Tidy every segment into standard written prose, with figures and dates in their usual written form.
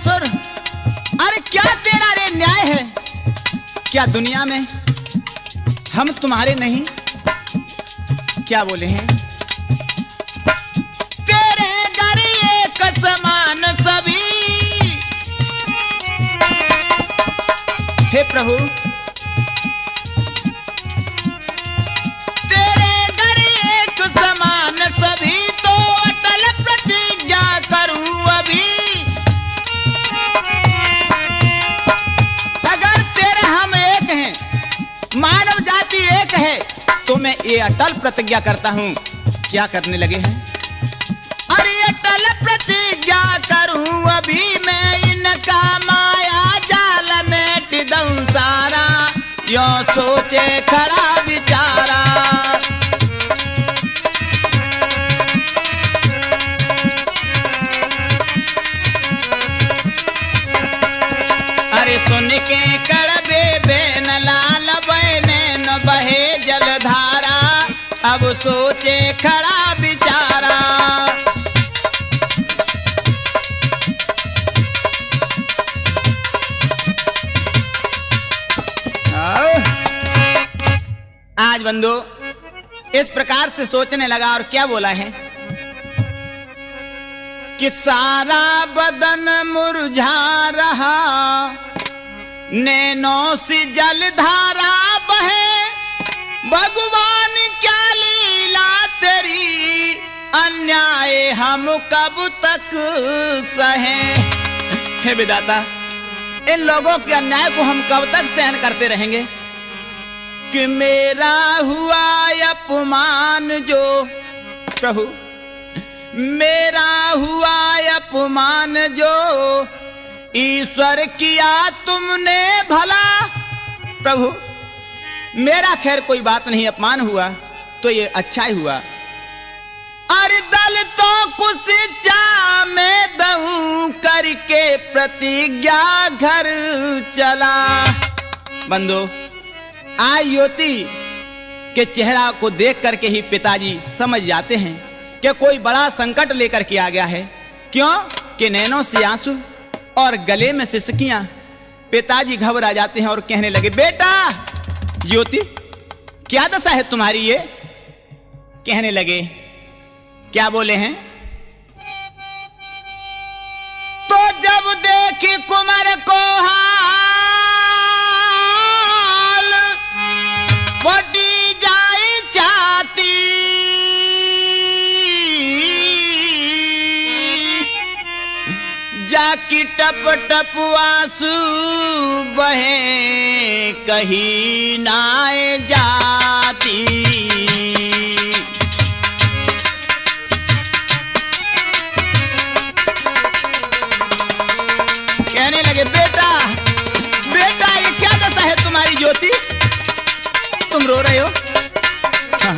असुर, अरे क्या तेरा रे न्याय है? क्या दुनिया में हम तुम्हारे नहीं? क्या बोले हैं? तेरे घर एक समान सभी। हे प्रभु, तेरे घर एक समान सभी, तो अटल प्रतिज्ञा करूं अभी। अगर तेरे हम एक हैं, मानव जाति एक है, तो मैं ये अटल प्रतिज्ञा करता हूं। क्या करने लगे हैं? अरे अटल प्रतिज्ञा करूं अभी, मैं इनका माया जाल में टिदऊं सारा, यो सोचे खड़ा बिचारा। अरे सुन के कड़बे बेन लाल बहने न बहे जलधारा, अब सोचे खड़ा बिचारा। आज बंधु इस प्रकार से सोचने लगा और क्या बोला है कि सारा बदन मुरझा रहा, नैनों से जलधारा बहे, भगवान क्या लीला तेरी, अन्याय हम कब तक सहें। हे विधाता, इन लोगों के अन्याय को हम कब तक सहन करते रहेंगे? कि मेरा हुआ अपमान जो, प्रभु मेरा हुआ अपमान जो, ईश्वर किया तुमने भला। प्रभु मेरा खैर कोई बात नहीं, अपमान हुआ तो ये अच्छा ही हुआ। अरे दल तो कुछ चा में दऊं करके प्रतिज्ञा घर चला। बंधु आज युवती के चेहरा को देख करके ही पिताजी समझ जाते हैं कि कोई बड़ा संकट लेकर के आ गया है। क्यों कि नैनों से आंसू और गले में सिसकियां। पिताजी घबरा जाते हैं और कहने लगे, बेटा ज्योति क्या दशा है तुम्हारी ये? कहने लगे, क्या बोले हैं? तो जब देखी कुमार को हाल, बटी जाई चाहती, जाकी टप टप आंसू बहे, कहीं नाए जाती। कहने लगे, बेटा बेटा ये क्या दशा है तुम्हारी ज्योति? तुम रो रहे हो? हाँ।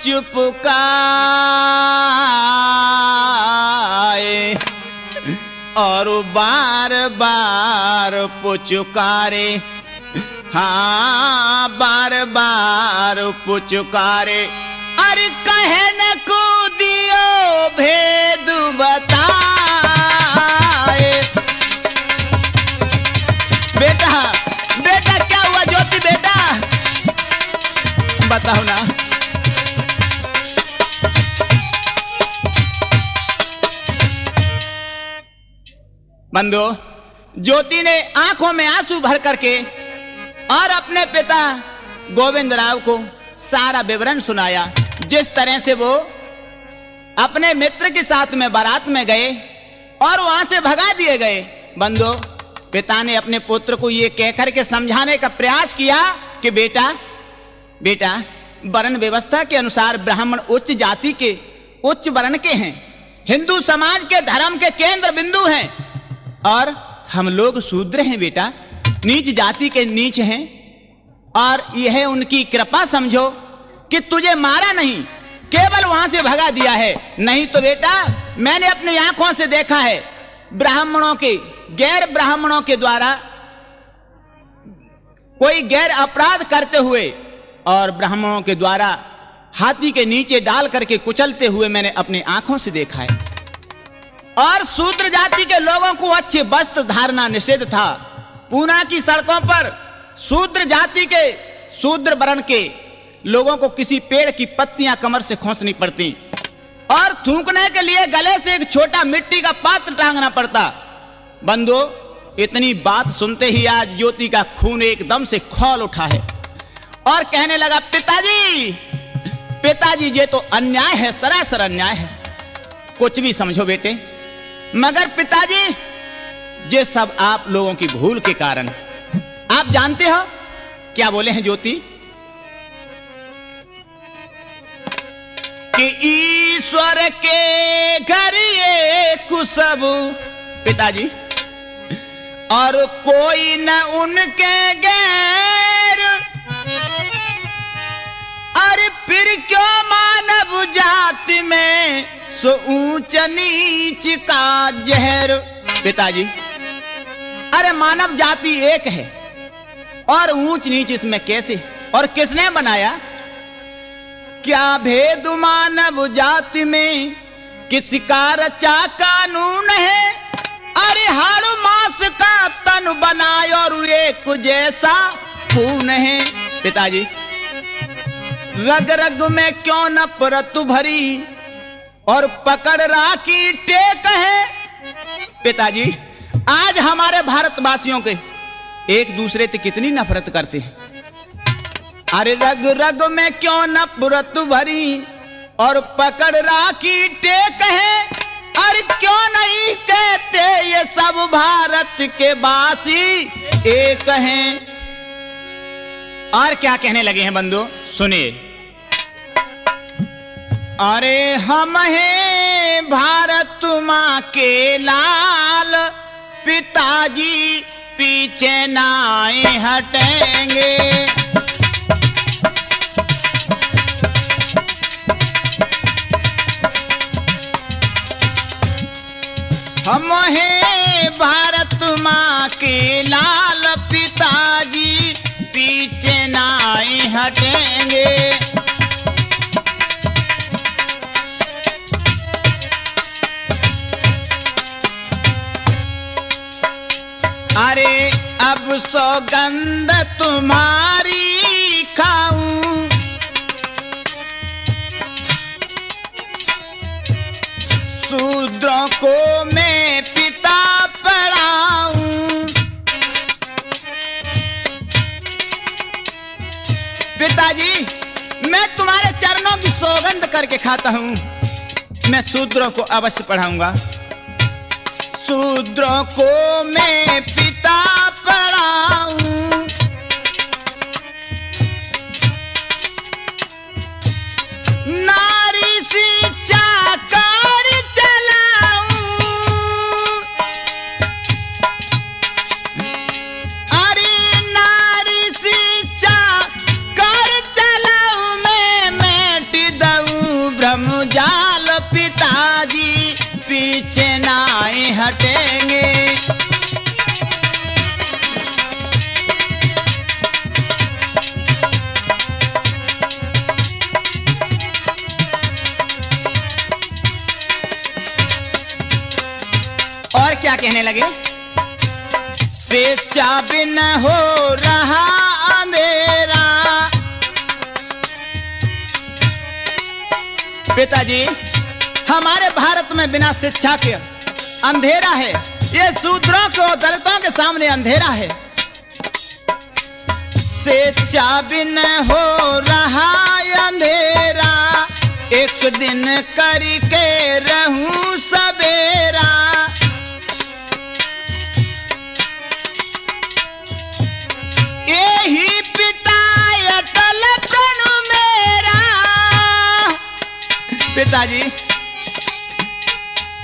चुपकाए और बार बार पुचकारे, हाँ बार बार पुचकारे। अरे कहे न को दियो भेद बताए। बेटा बेटा क्या हुआ ज्योति? बेटा बताओ ना। बंधु ज्योति ने आंखों में आंसू भर करके और अपने पिता गोविंद राव को सारा विवरण सुनाया। जिस तरह से वो अपने मित्र के साथ में बारात में गए और वहां से भगा दिए गए। बंधु पिता ने अपने पुत्र को ये कहकर के समझाने का प्रयास किया कि बेटा बेटा वर्ण व्यवस्था के अनुसार ब्राह्मण उच्च जाति के, उच्च वर्ण के हैं, हिंदू समाज के धर्म के केंद्र बिंदु हैं, और हम लोग शूद्र हैं बेटा, नीच जाति के नीच हैं। और यह उनकी कृपा समझो कि तुझे मारा नहीं, केवल वहां से भगा दिया है। नहीं तो बेटा मैंने अपनी आंखों से देखा है ब्राह्मणों के, गैर ब्राह्मणों के द्वारा कोई गैर अपराध करते हुए और ब्राह्मणों के द्वारा हाथी के नीचे डाल करके कुचलते हुए मैंने अपनी आंखों से देखा है। और शूद्र जाति के लोगों को अच्छे वस्त्र धारना निषेध था। पूना की सड़कों पर शूद्र जाति के, शूद्र वर्ण के लोगों को किसी पेड़ की पत्तियां कमर से खोसनी पड़ती और थूकने के लिए गले से एक छोटा मिट्टी का पात्र टांगना पड़ता। बंधु, इतनी बात सुनते ही आज ज्योति का खून एकदम से खौल उठा है और कहने लगा, पिताजी पिताजी ये तो अन्याय है, सरासर अन्याय है। कुछ भी समझो बेटे, मगर पिताजी ये सब आप लोगों की भूल के कारण। आप जानते हो क्या बोले हैं ज्योति कि ईश्वर के घर ये कुसब पिताजी और कोई न उनके गैर, अरे फिर क्यों मानव जाति में सो ऊंच नीच का जहर। पिताजी अरे मानव जाति एक है और ऊंच नीच इसमें कैसे और किसने बनाया? क्या भेद मानव जाति में, किसका रचा कानून है? अरे हर मास का तन बनाए और एक जैसा खून है। पिताजी रग रग में क्यों नफरत भरी और पकड़ राखी टेक है? पिताजी आज हमारे भारतवासियों के एक दूसरे से कितनी नफरत करते हैं। अरे रग रग में क्यों नफरत भरी और पकड़ राखी टेक है? अरे क्यों नहीं कहते ये सब भारत के वासी एक हैं? और क्या कहने लगे हैं बंधु, सुनिए। अरे हम हैं भारत माँ के लाल, पिताजी पीछे नाए हटेंगे। हम हैं भारत माँ के लाल, पिताजी पीछे नाए हटेंगे। अरे अब सौगंध तुम्हारी खाऊं, शूद्रों को मैं पिता पढ़ाऊं। पिताजी मैं तुम्हारे चरणों की सौगंध करके खाता हूं, मैं शूद्रों को अवश्य पढ़ाऊंगा। शूद्रों को मैं पिता पढ़ाऊं, नारी शिक्षा कर चलाऊं। अरे नारी शिक्षा कर चलाऊं, मैं मेट दऊं ब्रह्मजाल, पिताजी पीछे नाए हटेंगे। और क्या कहने लगे? स्वेच्छा बिन हो रहा अंधेरा। पिताजी हमारे भारत में बिना शिक्षा के अंधेरा है, ये शूद्रों को दलितों के सामने अंधेरा है। शिक्षा बिन हो रहा अंधेरा, एक दिन करके रहूं सवेरा। यही पिता अटल तनु मेरा। पिताजी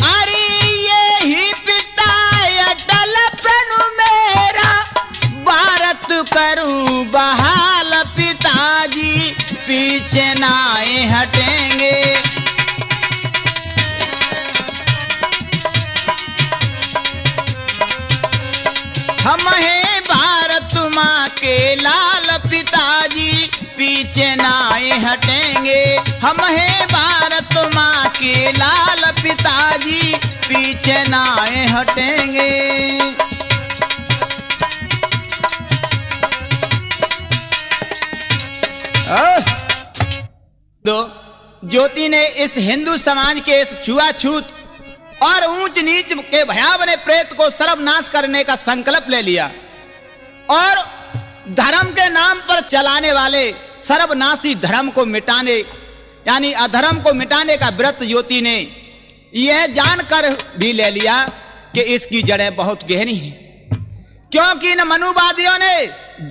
अरे यही पिता अटल तनु मेरा, भारत करूं बहाल, पिताजी पीछे नाए हटेंगे। हम हैं भारत माँ के लाल पिताजी, पीछे नाए हटेंगे। हम हैं भारत माँ के लाल पिताजी, पीछे नाए हटेंगे। तो ज्योति ने इस हिंदू समाज के इस छुआछूत और ऊंच नीच के भयावह प्रेत को सर्वनाश करने का संकल्प ले लिया और धर्म के नाम पर चलाने वाले सर्वनाशी धर्म को मिटाने यानी अधर्म को मिटाने का व्रत ज्योति ने यह जानकर भी ले लिया कि इसकी जड़ें बहुत गहरी हैं, क्योंकि इन मनुवादियों ने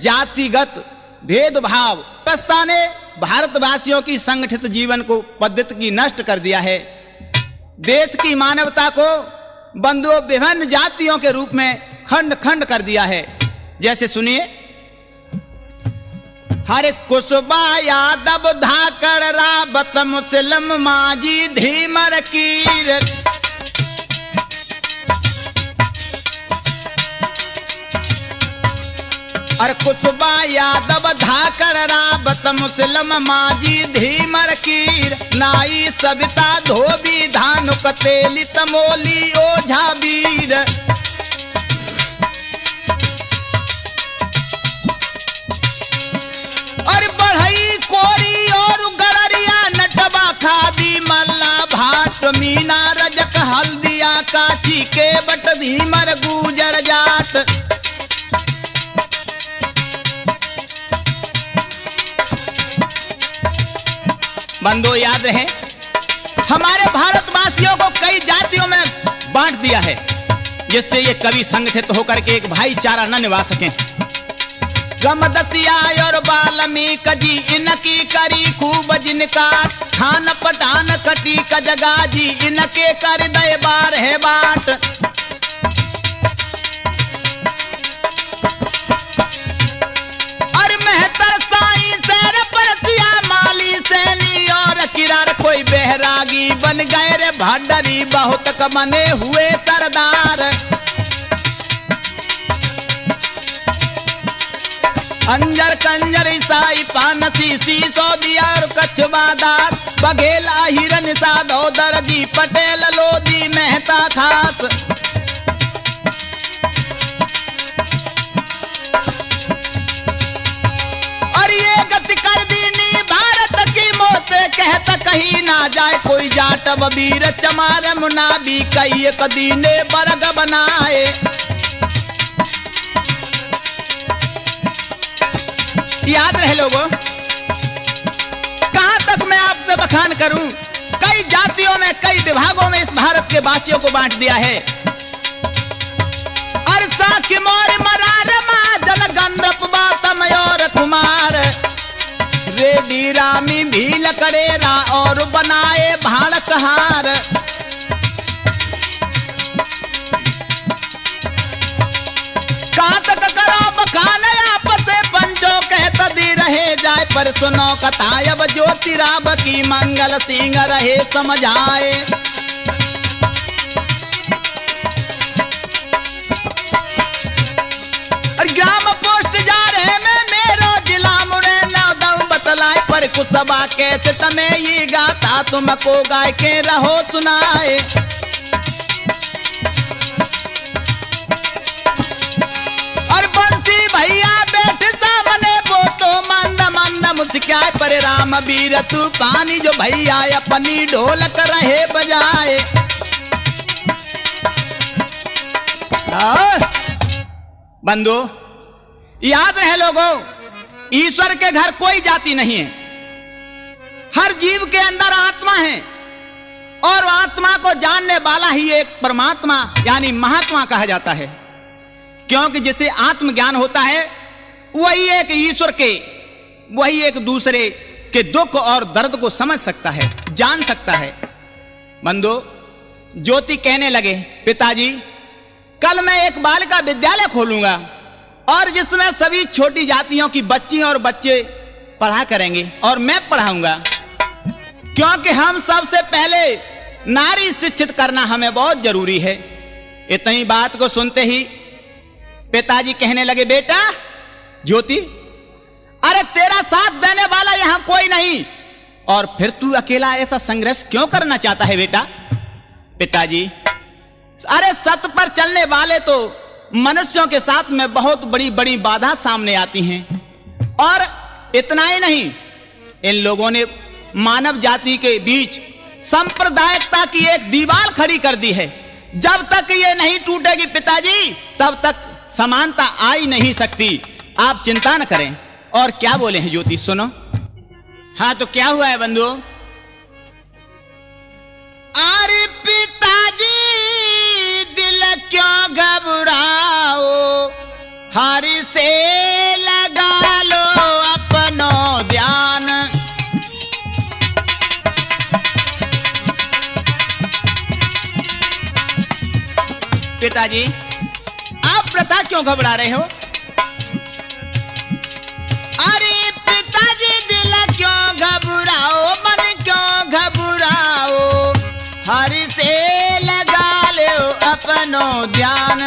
जातिगत भेदभाव व्यवस्था ने भारतवासियों की संगठित जीवन को पद्धति की नष्ट कर दिया है। देश की मानवता को बंधुओं विभिन्न जातियों के रूप में खंड खंड कर दिया है। जैसे सुनिए, हरे कुशबा यादव धाकर राबत मुस्लिम माजी धीमर कीर। अरे कुशबा यादव धाकर राबत मुस्लिम माजी धीमर कीर। नाई सविता धोबी धानु कतेली तमोली ओझा वीर। अरे बढ़ई कोरी और गड़रिया नटवा खादी मल्ला भाट मीना रजक हल्दिया काची के बट धीमर गुजर जाट। बंधु याद रहे, हमारे भारतवासियों को कई जातियों में बांट दिया है, जिससे ये कभी संगठित होकर के एक भाईचारा न निभा सकें। गमदसिया और बाल्मीक जी इनकी करी खूब जिनका, खान पठान कटी का जगा जी इनके कर दे बार है बाट। किरार कोई बहरागी बन गए रे भाडरी, बहुत कमने हुए सरदार। अंजर कंजर ईसाई पानसी सीसो दिया और कछवादार। बघेला हिरन साधो दर्जी पटेल लोधी मेहता खास। और ये गति कर दीनी भारत की मौत, कहता कहीं ना जाए कोई जाट वीर। चमार मुनाबी कई कदीने बरग बनाए। याद रहे लोगों, कहां तक मैं आपसे बखान करूं। कई जातियों में कई विभागों में इस भारत के वासियों को बांट दिया है। अरसा की मोर मरार मादल गंधप बातम और कुमार। रेडी रामी भील करेरा और बनाए भाड़क हार। कहां तक करो बखान आपस पंचो कहता दी रहे जाए। पर सुनो कथा अब ज्योतिराव की मंगल सिंह रहे समझाए। ग्राम पोस्ट जा रहे में मेरो जिला मुरैना दम बतलाए। पर कुसबा कैसे तमें ये गाता तुमको गाय के रहो सुनाए। और बंसी भैया बैठ सामने वो तो मंद मंद मुस्काए। पर राम वीर तू पानी जो भैया अपनी ढोलक रहे बजाए। बंधु याद रहे लोगों, ईश्वर के घर कोई जाति नहीं है। हर जीव के अंदर आत्मा है और आत्मा को जानने वाला ही एक परमात्मा यानी महात्मा कहा जाता है। क्योंकि जिसे आत्मज्ञान होता है वही एक ईश्वर के, वही एक दूसरे के दुख और दर्द को समझ सकता है, जान सकता है। बंधु ज्योति कहने लगे, पिताजी कल मैं एक बालिका विद्यालय खोलूंगा और जिसमें सभी छोटी जातियों की बच्ची और बच्चे पढ़ा करेंगे और मैं पढ़ाऊंगा। क्योंकि हम सबसे पहले नारी शिक्षित करना हमें बहुत जरूरी है। इतनी बात को सुनते ही पिताजी कहने लगे, बेटा ज्योति, अरे तेरा साथ देने वाला यहां कोई नहीं, और फिर तू अकेला ऐसा संघर्ष क्यों करना चाहता है बेटा? पिताजी, अरे सत पर चलने वाले तो मनुष्यों के साथ में बहुत बड़ी बड़ी बाधा सामने आती हैं, और इतना ही नहीं, इन लोगों ने मानव जाति के बीच सांप्रदायिकता की एक दीवार खड़ी कर दी है। जब तक ये नहीं टूटेगी पिताजी, तब तक समानता आ ही नहीं सकती। आप चिंता न करें। और क्या बोले हैं ज्योति, सुनो। हाँ, तो क्या हुआ है बंधु? अरे पिताजी दिल क्यों घबराओ, हरि से लगा लो अपनो ध्यान। पिताजी, आप प्रथा क्यों घबरा रहे हो? अरे पिताजी दिल क्यों घबराओ, मन क्यों घबराओ, हरि से लगा लो अपनो ध्यान।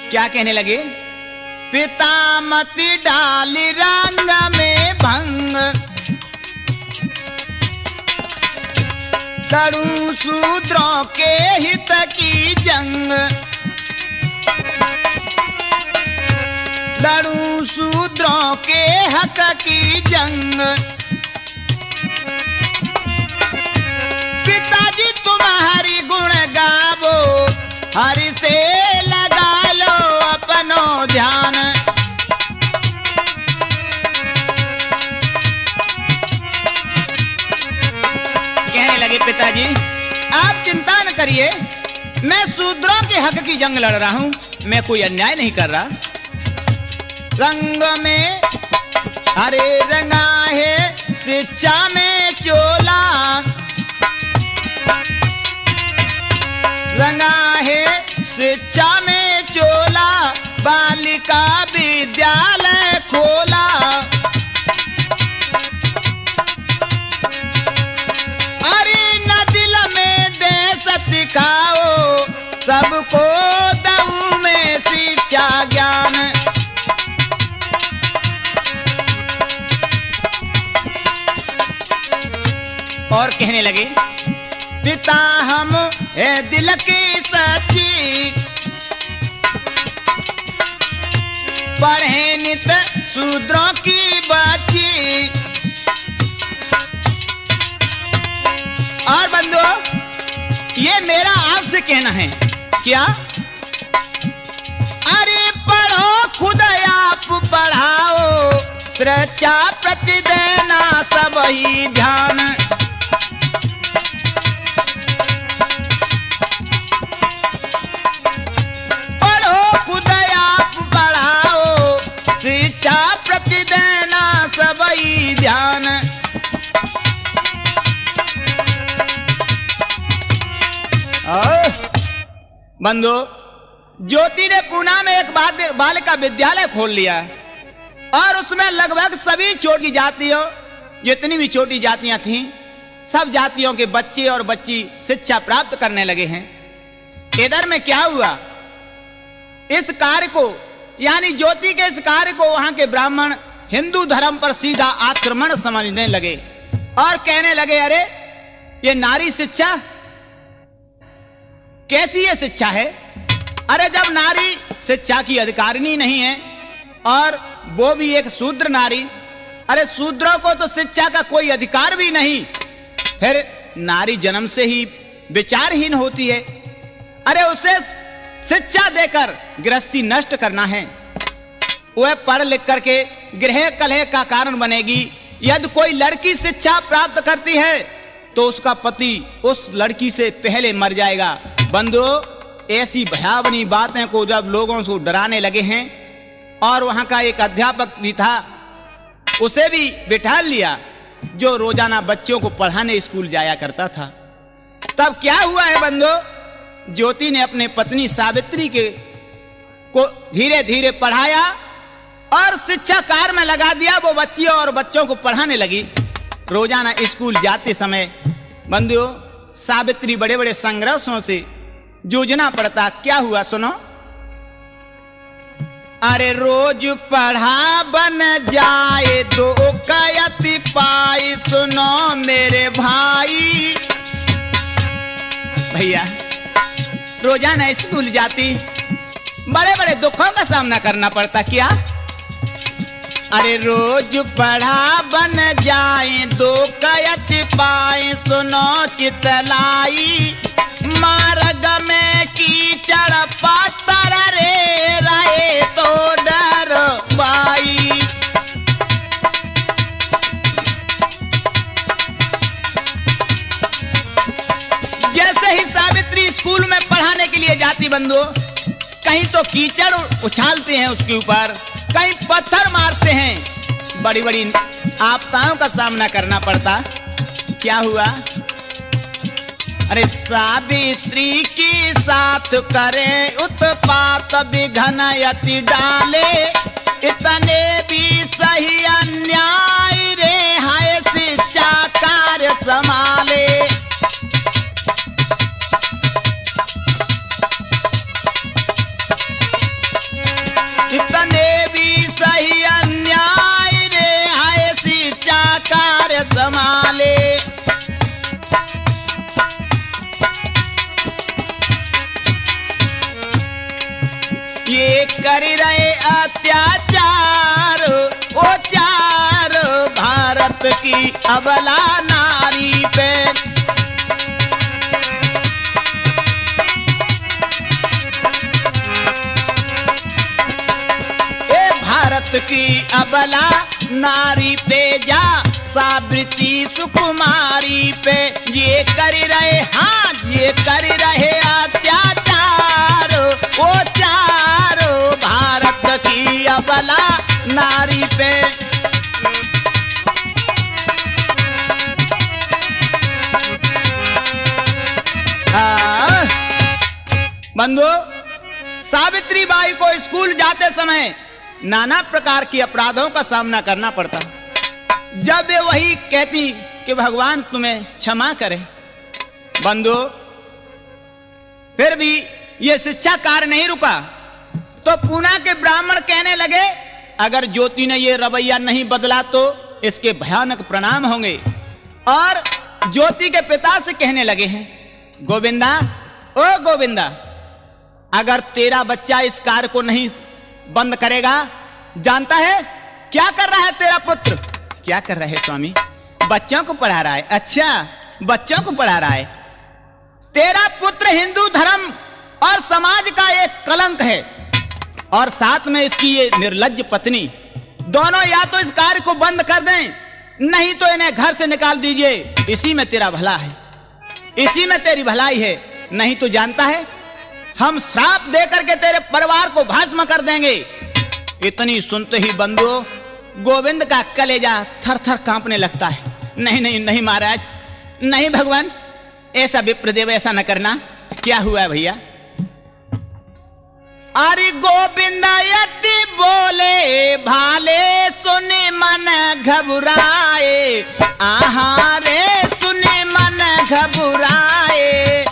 क्या कहने लगे? पिता मति डाली रंग में भंग, लड़ू शूद्रों के हित की जंग, लड़ू शूद्रों के हक की जंग। पिताजी तुम हरि गुण गावो, हरि से लगा लो अपनो ध्यान। कहने लगे, पिताजी आप चिंता न करिए, मैं शूद्रों के हक की जंग लड़ रहा हूं, मैं कोई अन्याय नहीं कर रहा। रंग में हरे रंगा है शिक्षा में चोला, रंगा है शिक्षा में चोला, बालिका विद्यालय खोला। सिखाओ सबको दऊ में शिक्षा ज्ञान। और कहने लगे, पिता हम है दिल की सच्ची, पढ़े नित शूद्रों की बच्ची। और बंधुओं, ये मेरा आपसे कहना है। क्या? अरे पढ़ो खुद आप पढ़ाओ, शिक्षा प्रति देना सब ही ध्यान। पढ़ो खुद आप पढ़ाओ, शिक्षा प्रति देना सब ही ध्यान। बंधु, ज्योति ने पूना में एक बालिका विद्यालय खोल लिया, और उसमें लगभग सभी छोटी जातियों, जितनी भी छोटी जातियां थीं, सब जातियों के बच्चे और बच्ची शिक्षा प्राप्त करने लगे हैं। इधर में क्या हुआ, इस कार्य को, यानी ज्योति के इस कार्य को वहां के ब्राह्मण हिंदू धर्म पर सीधा आक्रमण समझने लगे, और कहने लगे, अरे ये नारी शिक्षा कैसी ये शिक्षा है? अरे जब नारी शिक्षा की अधिकारिणी नहीं है, और वो भी एक शूद्र नारी, अरे शूद्रों को तो शिक्षा का कोई अधिकार भी नहीं, फिर नारी जन्म से ही विचारहीन होती है। अरे उसे शिक्षा देकर गृहस्थी नष्ट करना है, वह पढ़ लिख करके गृह कलह का कारण बनेगी। यदि कोई लड़की शिक्षा प्राप्त करती है तो उसका पति उस लड़की से पहले मर जाएगा। बंधु, ऐसी भयावनी बातें को जब लोगों को डराने लगे हैं, और वहां का एक अध्यापक भी था, उसे भी बिठा लिया, जो रोजाना बच्चों को पढ़ाने स्कूल जाया करता था। तब क्या हुआ है बंधु, ज्योति ने अपने पत्नी सावित्री को धीरे धीरे पढ़ाया और शिक्षा कार्य में लगा दिया। वो बच्चियों और बच्चों को पढ़ाने लगी। रोजाना स्कूल जाते समय बंधुओं, सावित्री बड़े बड़े संघर्षों से जूझना पड़ता। क्या हुआ सुनो। अरे रोज पढ़ा बन जाए दो कयति पाई, सुनो मेरे भाई। भैया रोजाना स्कूल जाती, बड़े बड़े दुखों का सामना करना पड़ता। क्या? अरे रोज पढ़ा बन जाए दो कयति पाई, सुनो चितलाई। मार्ग में कीचड़ पातर रे रहे तो डर बाई। जैसे ही सावित्री स्कूल में पढ़ाने के लिए जाती बंधुओं, कहीं तो कीचड़ उछालते हैं उसके ऊपर, कहीं पत्थर मारते हैं, बड़ी बड़ी आपदाओं का सामना करना पड़ता। क्या हुआ? अरे सावित्री की साथ करे उत्पात, विघन यति डाले, इतने भी सही अन्याय रे, हाय शिक्षा कार्य संभाले। इतने भी सही अन्याय रे, हाय शिक्षा कार्य संभाले। ये कर रहे अत्याचार ओ चार, भारत की अबला नारी पे। ए भारत की अबला नारी पे जा, सावित्री सुकुमारी पे ये कर रहे, हाँ ये कर रहे अत्याचार ओ चार, भारत की अबला नारी पे। बंधु, सावित्री बाई को स्कूल जाते समय नाना प्रकार की अपराधों का सामना करना पड़ता। जब वे वही कहती कि भगवान तुम्हें क्षमा करे। बंधु, फिर भी ये शिक्षा कार्य नहीं रुका, तो पूना के ब्राह्मण कहने लगे अगर ज्योति ने ये रवैया नहीं बदला तो इसके भयानक परिणाम होंगे। और ज्योति के पिता से कहने लगे हैं, गोविंदा ओ गोविंदा, अगर तेरा बच्चा इस कार्य को नहीं बंद करेगा, जानता है क्या कर रहा है तेरा पुत्र? क्या कर रहा है स्वामी? बच्चों को पढ़ा रहा है। अच्छा, बच्चों को पढ़ा रहा है। तेरा पुत्र हिंदू धर्म और समाज का एक कलंक है, और साथ में इसकी ये निर्लज्ज पत्नी, दोनों या तो इस कार्य को बंद कर दें, नहीं तो इन्हें घर से निकाल दीजिए। इसी में तेरा भला है, इसी में तेरी भलाई है। नहीं तो जानता है हम श्राप दे करके तेरे परिवार को भस्म कर देंगे। इतनी सुनते ही बंधुओं, गोविंद का कलेजा थर थर कांपने लगता है। नहीं नहीं नहीं महाराज, नहीं भगवान, ऐसा विप्रदेव ऐसा न करना। क्या हुआ है भैया? अरे गोविंदा यति बोले भाले, सुने मन घबराए, आहा रे सुने मन घबराए।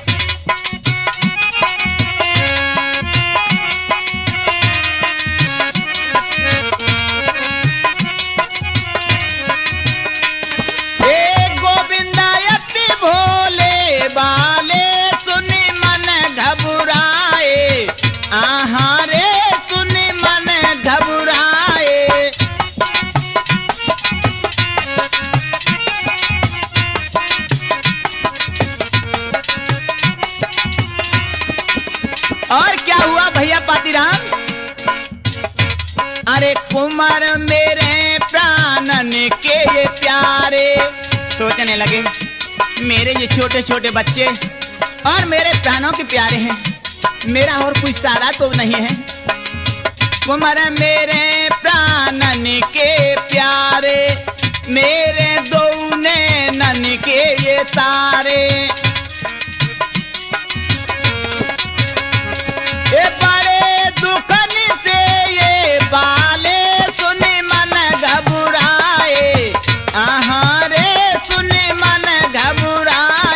गोविंदा यति भोले बाले, सुने मन घबराए, आहा रे सुने मन घबराए। और क्या हुआ भैया पातीराम? अरे कुमार मेरे प्राणन के ये प्यारे, सोचने लगे मेरे ये छोटे छोटे बच्चे और मेरे प्राणों के प्यारे हैं, मेरा और कोई सारा तो नहीं है। कुमार मेरे प्राणन के प्यारे, मेरे दो नैनन के ये तारे। ये बड़े दुखन से ये बाले, सुने मन घबराए, आहा रे सुने मन घबराए।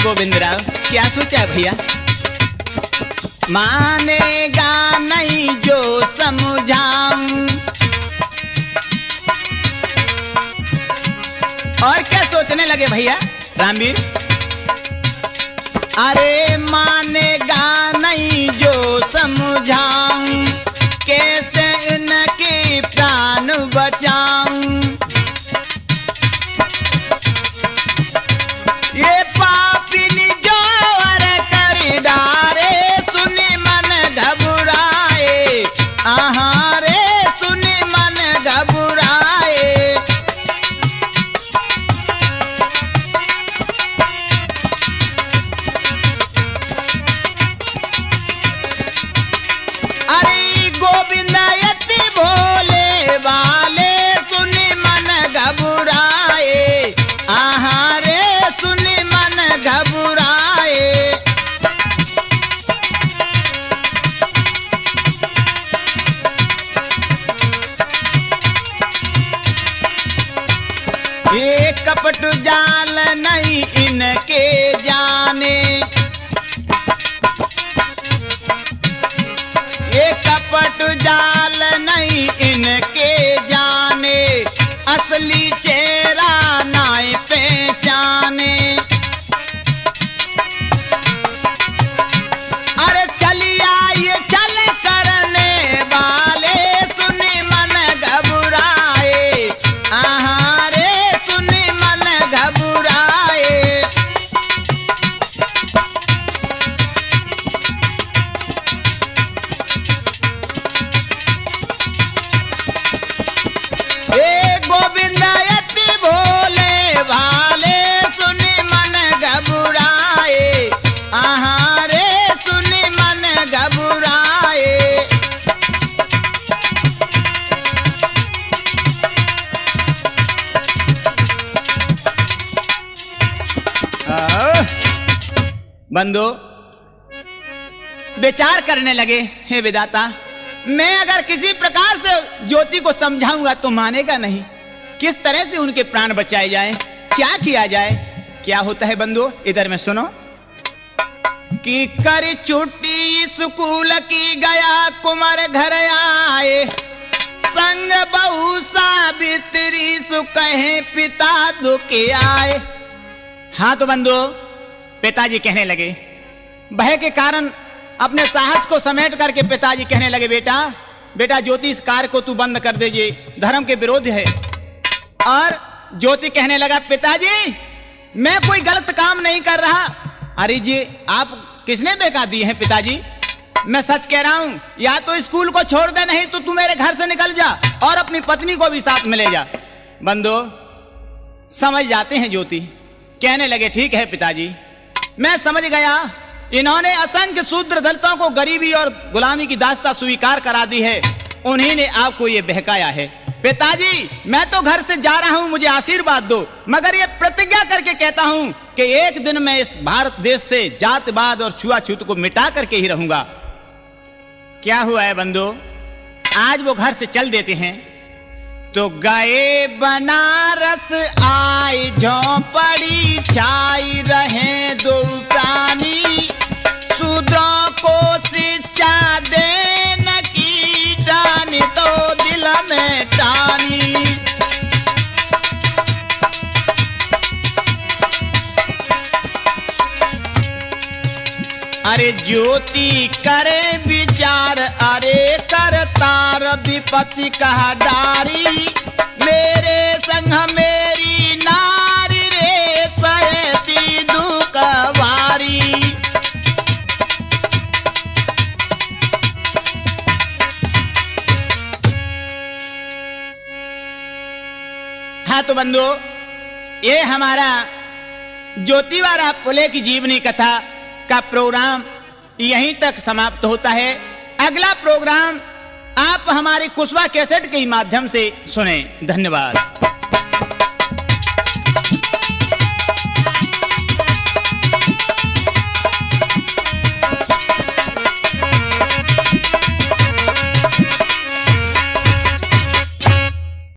गोविंदराव, क्या सोचा है भैया? मानेगा नहीं जो समझाऊं। और क्या सोचने लगे भैया रामवीर? अरे मानेगा नहीं जो समझाऊं, कैसे इनके प्राण बचाऊं। ये पापिनी जोर कर डारे, सुने मन घबराए। आहा रे सुने मन घबराए। अरे गोविंदयति भोले वाले, सुने मन घबराए। आहा रे सुने मन घबराए। ये कपट जाल नहीं इनके जाने, ये कपट जाल नहीं इनके जाने, असली चेहरा नाय पहचाने। अरे चलिया ये चल करने वाले, सुने मन घबराए। आहा रे सुने मन घबराए। ए गोविंदयति भोले भाले, सुने मन घबराए। आहा रे सुने मन घबराए। बंधु विचार करने लगे, हे विधाता, मैं अगर किसी प्रकार से ज्योति को समझाऊंगा तो मानेगा नहीं। किस तरह से उनके प्राण बचाए जाए, क्या किया जाए? क्या होता है बंधु, इधर में सुनो। कि कर छुट्टी स्कूल की गया, कुमार घर आए। संग बहु सावित्री सु कहे पिता दुखे आए। हाँ तो बंधु, पिताजी कहने लगे, भय के कारण अपने साहस को समेट करके पिताजी कहने लगे, बेटा बेटा ज्योति इस कार्य को तू बंद कर दीजिए, धर्म के विरोध है। और ज्योति कहने लगा, पिताजी मैं कोई गलत काम नहीं कर रहा। अरे जी आप किसने बेका दिए हैं पिताजी? मैं सच कह रहा हूं, या तो स्कूल को छोड़ दे, नहीं तो तू मेरे घर से निकल जा और अपनी पत्नी को भी साथ में ले जा। बंधु समझ जाते हैं ज्योति, कहने लगे, ठीक है पिताजी मैं समझ गया। इन्होंने असंख्य शूद्र दलितों को गरीबी और गुलामी की दास्ता स्वीकार करा दी है, उन्हीं ने आपको ये बहकाया है। पिताजी मैं तो घर से जा रहा हूं, मुझे आशीर्वाद दो, मगर ये प्रतिज्ञा करके कहता हूं कि एक दिन मैं इस भारत देश से जातिवाद और छुआछूत को मिटा करके ही रहूंगा। क्या हुआ है बंधु, आज वो घर से चल देते हैं तो गए बनारस, आई झोंपड़ी छाई रहे दो प्राणी। शूद्रों को शिक्षा देने की जानी तो दिल में टानी। अरे ज्योति करे विचार, अरे करतार विपत्ति कहा डारी। मेरे संग मेरी नारी रे, सहती दुख वारी। हाँ तो बंधु, ये हमारा ज्योतिवारा फुले की जीवनी कथा का प्रोग्राम यहीं तक समाप्त होता है। अगला प्रोग्राम आप हमारी कुशवा कैसेट के माध्यम से सुने। धन्यवाद।